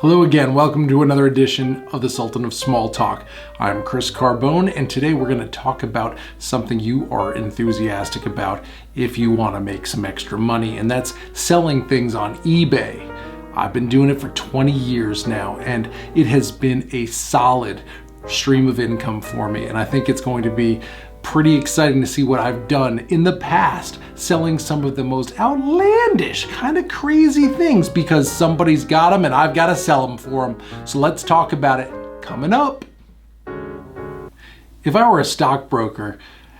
Hello again, welcome to another edition of the Sultan of Small Talk. I'm Chris Carbone, and today we're going to talk about something you are enthusiastic about if you want to make some extra money, and that's selling things on eBay. I've been doing it for 20 years now, and it has been a solid stream of income for me, and I think it's going to be pretty exciting to see what I've done in the past, selling some of the most outlandish, kind of crazy things because somebody's got them and I've got to sell them for them. So let's talk about it coming up. If I were a stockbroker,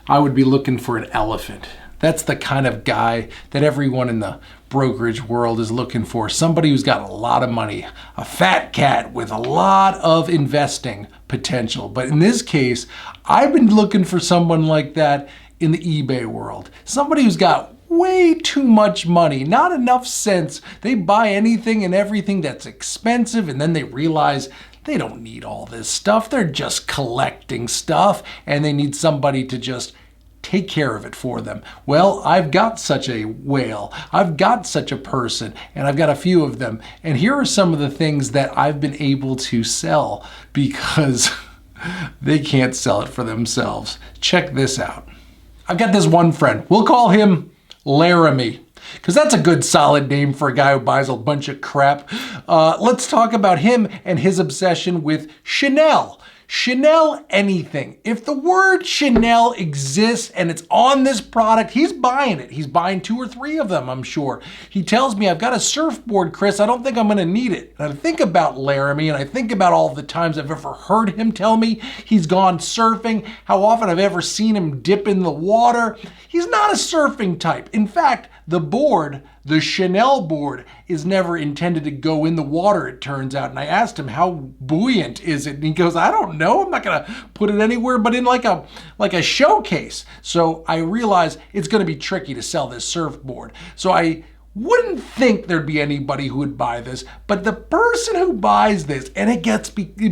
I would be looking for an elephant. That's the kind of guy that everyone in the brokerage world is looking for. Somebody who's got a lot of money, a fat cat with a lot of investing potential. But in this case, I've been looking for someone like that in the eBay world. Somebody who's got way too much money, not enough sense. They buy anything and everything that's expensive, and then they realize they don't need all this stuff. They're just collecting stuff, and they need somebody to just take care of it for them. Well, I've got such a whale. I've got such a person, and I've got a few of them. And here are some of the things that I've been able to sell because they can't sell it for themselves. Check this out. I've got this one friend. We'll call him Laramie, because that's a good solid name for a guy who buys a bunch of crap. Let's talk about him and his obsession with Chanel. Chanel anything. If the word Chanel exists and it's on this product, he's buying it. He's buying 2 or 3 of them, I'm sure. He tells me, I've got a surfboard, Chris. I don't think I'm going to need it. And I think about Laramie, and I think about all the times I've ever heard him tell me he's gone surfing, how often I've ever seen him dip in the water. He's not a surfing type. In fact, the board, the Chanel board, is never intended to go in the water, it turns out. And I asked him, how buoyant is it? And he goes, I don't know. I'm not going to put it anywhere but in like a showcase. So I realized it's going to be tricky to sell this surfboard. So I wouldn't think there'd be anybody who would buy this, but the person who buys this, and it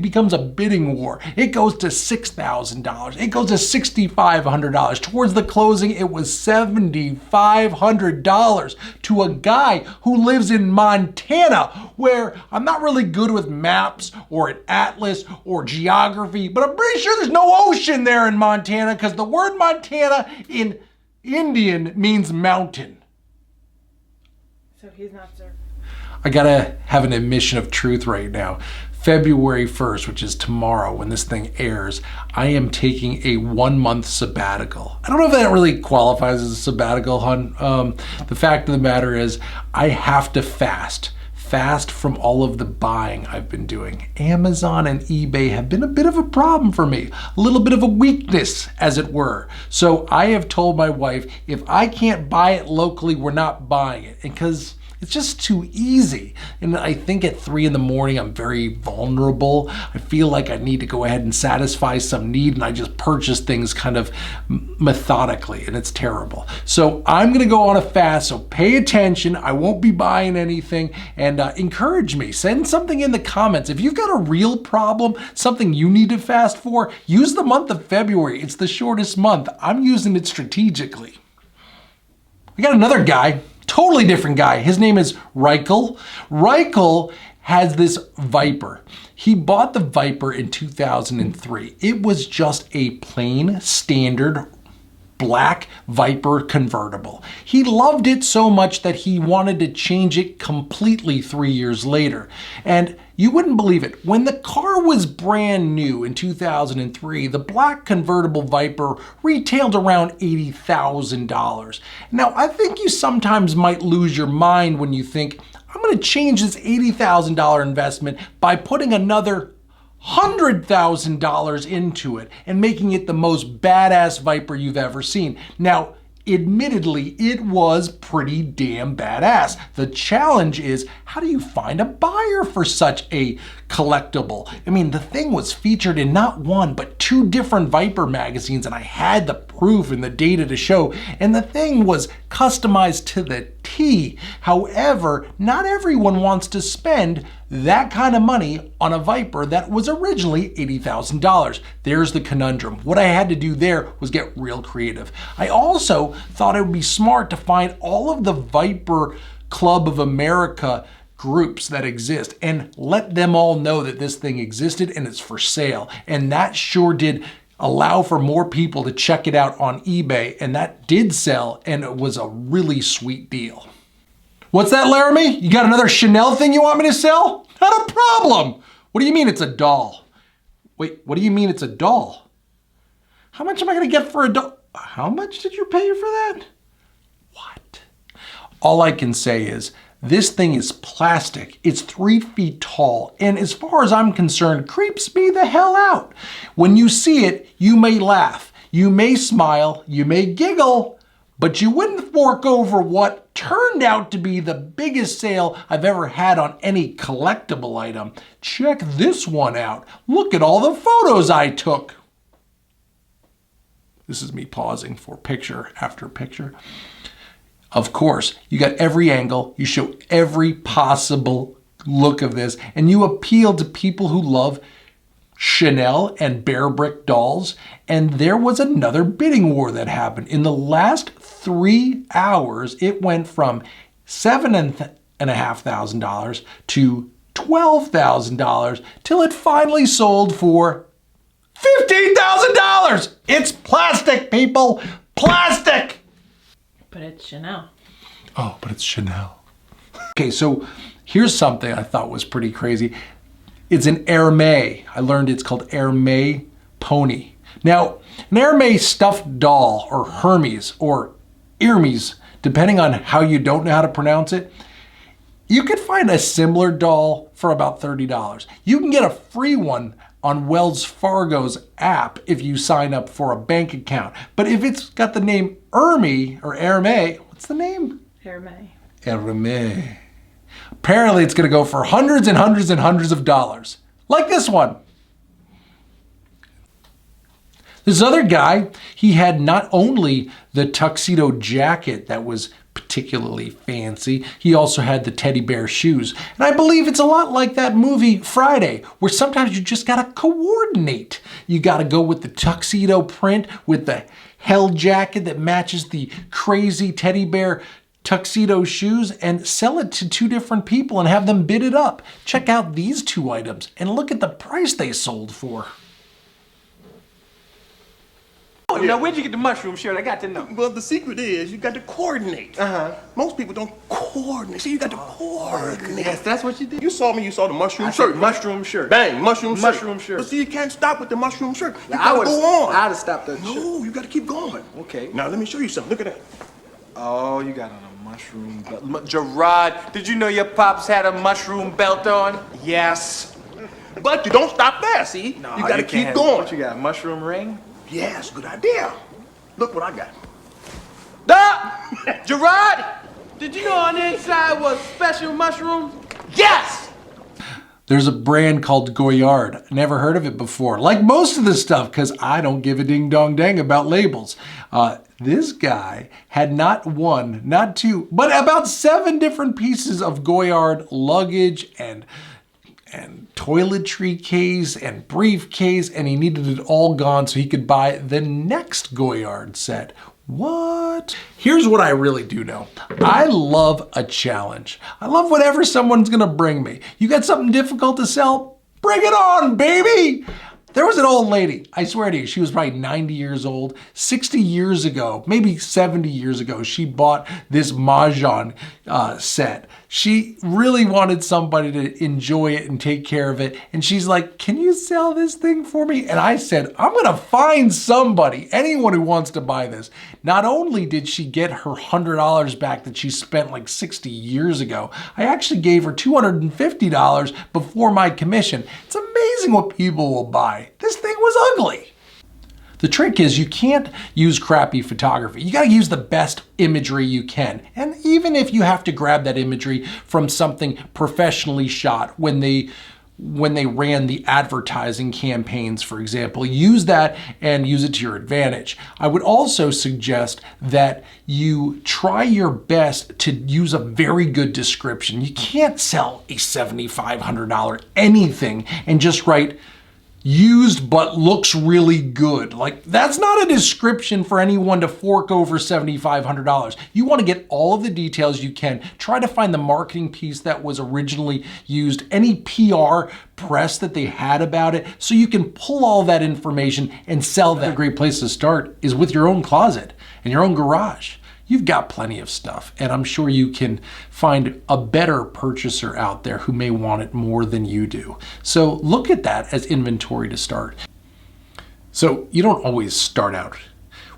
becomes a bidding war. It goes to $6,000. It goes to $6,500. Towards the closing, it was $7,500 to a guy who lives in Montana, where I'm not really good with maps or an atlas or geography, but I'm pretty sure there's no ocean there in Montana because the word Montana in Indian means mountain. So he's not surfing. I gotta have an admission of truth right now. February 1st, which is tomorrow when this thing airs, I am taking a 1-month sabbatical. I don't know if that really qualifies as a sabbatical, hon. The fact of the matter is I have to fast from all of the buying I've been doing. Amazon and eBay have been a bit of a problem for me, a little bit of a weakness, as it were. So I have told my wife, if I can't buy it locally, we're not buying it, because it's just too easy. And I think at 3 in the morning, I'm very vulnerable. I feel like I need to go ahead and satisfy some need, and I just purchase things kind of methodically, and it's terrible. So I'm gonna go on a fast, so pay attention. I won't be buying anything, and encourage me. Send something in the comments. If you've got a real problem, something you need to fast for, use the month of February. It's the shortest month. I'm using it strategically. I got another guy. Totally different guy. His name is Reichel. Reichel has this Viper. He bought the Viper in 2003. It was just a plain standard black Viper convertible. He loved it so much that he wanted to change it completely 3 years later. And you wouldn't believe it. When the car was brand new in 2003, the black convertible Viper retailed around $80,000. Now, I think you sometimes might lose your mind when you think, I'm going to change this $80,000 investment by putting another $100,000 into it and making it the most badass Viper you've ever seen. Now, admittedly, it was pretty damn badass. The challenge is, how do you find a buyer for such a collectible? I mean, the thing was featured in not 1, but 2 different Viper magazines, and I had the proof and the data to show, and the thing was customized to the T. However, not everyone wants to spend that kind of money on a Viper that was originally $80,000. There's the conundrum. What I had to do there was get real creative. I also thought it would be smart to find all of the Viper Club of America groups that exist and let them all know that this thing existed and it's for sale. And that sure did allow for more people to check it out on eBay, and that did sell, and it was a really sweet deal. What's that, Laramie? You got another Chanel thing you want me to sell? Not a problem. What do you mean it's a doll? Wait, what do you mean it's a doll? How much am I gonna get for a doll? How much did you pay for that? What? All I can say is, this thing is plastic. It's 3 feet tall, and as far as I'm concerned, creeps me the hell out. When you see it, you may laugh, you may smile, you may giggle, but you wouldn't fork over what turned out to be the biggest sale I've ever had on any collectible item. Check this one out. Look at all the photos I took. This is me pausing for picture after picture. Of course, you got every angle, you show every possible look of this, and you appeal to people who love Chanel and bear brick dolls. And there was another bidding war that happened. In the last 3 hours, it went from $7,500 to $12,000 till it finally sold for $15,000. It's plastic, people, plastic. But it's Chanel. Oh, but it's Chanel. Okay, so here's something I thought was pretty crazy. It's an Hermes. I learned it's called Hermes pony. Now, an Hermes stuffed doll, or Hermes, or Hermes, depending on how you don't know how to pronounce it, you could find a similar doll for about $30. You can get a free one on Wells Fargo's app if you sign up for a bank account. But if it's got the name Hermes, or Hermes, what's the name? Hermes. Hermes. Apparently it's gonna go for hundreds and hundreds and hundreds of dollars. Like this one. This other guy, he had not only the tuxedo jacket that was particularly fancy, he also had the teddy bear shoes. And I believe it's a lot like that movie Friday, where sometimes you just gotta coordinate. You gotta go with the tuxedo print, with the hell jacket that matches the crazy teddy bear tuxedo shoes, and sell it to 2 different people and have them bid it up. Check out these 2 items and look at the price they sold for. Now, where'd you get the mushroom shirt? I got to know. Well, the secret is you got to coordinate. Most people don't coordinate. See, you got to coordinate. Yes, that's what you did. You saw me, you saw the mushroom I shirt. said mushroom shirt. Bang, mushroom shirt. Mushroom shirt. But see, you can't stop with the mushroom shirt. You I gotta would've- go on. I'd have stopped that shirt. No, you got to keep going. Okay. Now, let me show you something. Look at that. Oh, you got on a mushroom belt. Gerard, did you know your pops had a mushroom belt on? Yes. But you don't stop there, see? No, you got to can't keep have- going. What you got, a mushroom ring? Yes, good idea. Look what I got. Gerard, did you know on the inside was special mushrooms? Yes! There's a brand called Goyard. Never heard of it before. Like most of this stuff, because I don't give a ding dong dang about labels. This guy had not 1, not 2, but about 7 different pieces of Goyard luggage and toiletry case and briefcase, and he needed it all gone so he could buy the next Goyard set. What? Here's what I really do know. I love a challenge. I love whatever someone's gonna bring me. You got something difficult to sell? Bring it on, baby! There was an old lady, I swear to you, she was probably 90 years old. 60 years ago, maybe 70 years ago, she bought this Mahjong set. She really wanted somebody to enjoy it and take care of it. And she's like, can you sell this thing for me? And I said, I'm gonna find somebody, anyone who wants to buy this. Not only did she get her $100 back that she spent like 60 years ago, I actually gave her $250 before my commission. It's amazing what people will buy. This thing was ugly. The trick is you can't use crappy photography. You gotta use the best imagery you can. And even if you have to grab that imagery from something professionally shot when they ran the advertising campaigns, for example, use that and use it to your advantage. I would also suggest that you try your best to use a very good description. You can't sell a $7,500 anything and just write used but looks really good. Like, that's not a description for anyone to fork over $7,500. You want to get all of the details you can. Try to find the marketing piece that was originally used, any PR press that they had about it, so you can pull all that information and sell that. A great place to start is with your own closet and your own garage. You've got plenty of stuff, and I'm sure you can find a better purchaser out there who may want it more than you do. So look at that as inventory to start. So you don't always start out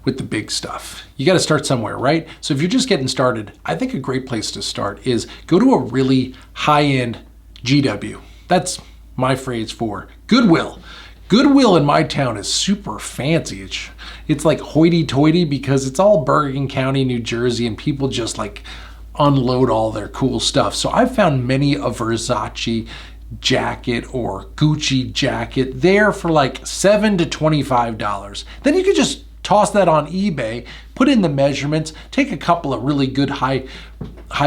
with the big stuff. You got to start somewhere, right? So if you're just getting started, I think a great place to start is go to a really high-end GW. That's my phrase for Goodwill. Goodwill in my town is super fancy. It's like hoity-toity because it's all Bergen County, New Jersey, and people just like unload all their cool stuff. So I've found many a Versace jacket or Gucci jacket there for like $7 to $25. Then you could just toss that on eBay, put in the measurements, take a couple of really good high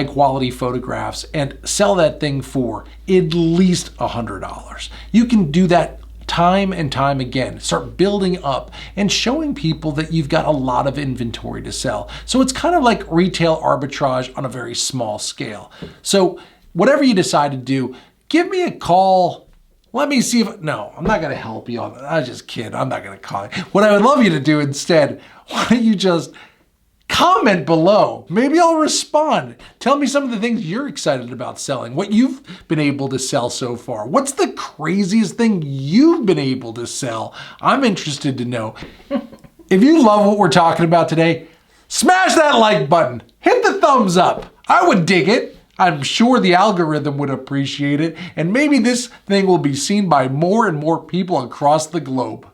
quality photographs and sell that thing for at least $100. You can do that time and time again. Start building up and showing people that you've got a lot of inventory to sell. So it's kind of like retail arbitrage on a very small scale. So whatever you decide to do, give me a call. Let me see if, no, I'm not gonna help you on that. I just kid, I'm not gonna call you. What I would love you to do instead, why don't you just comment below. Maybe I'll respond. Tell me some of the things you're excited about selling, what you've been able to sell so far. What's the craziest thing you've been able to sell? I'm interested to know. If you love what we're talking about today, smash that like button. Hit the thumbs up. I would dig it. I'm sure the algorithm would appreciate it. And maybe this thing will be seen by more and more people across the globe.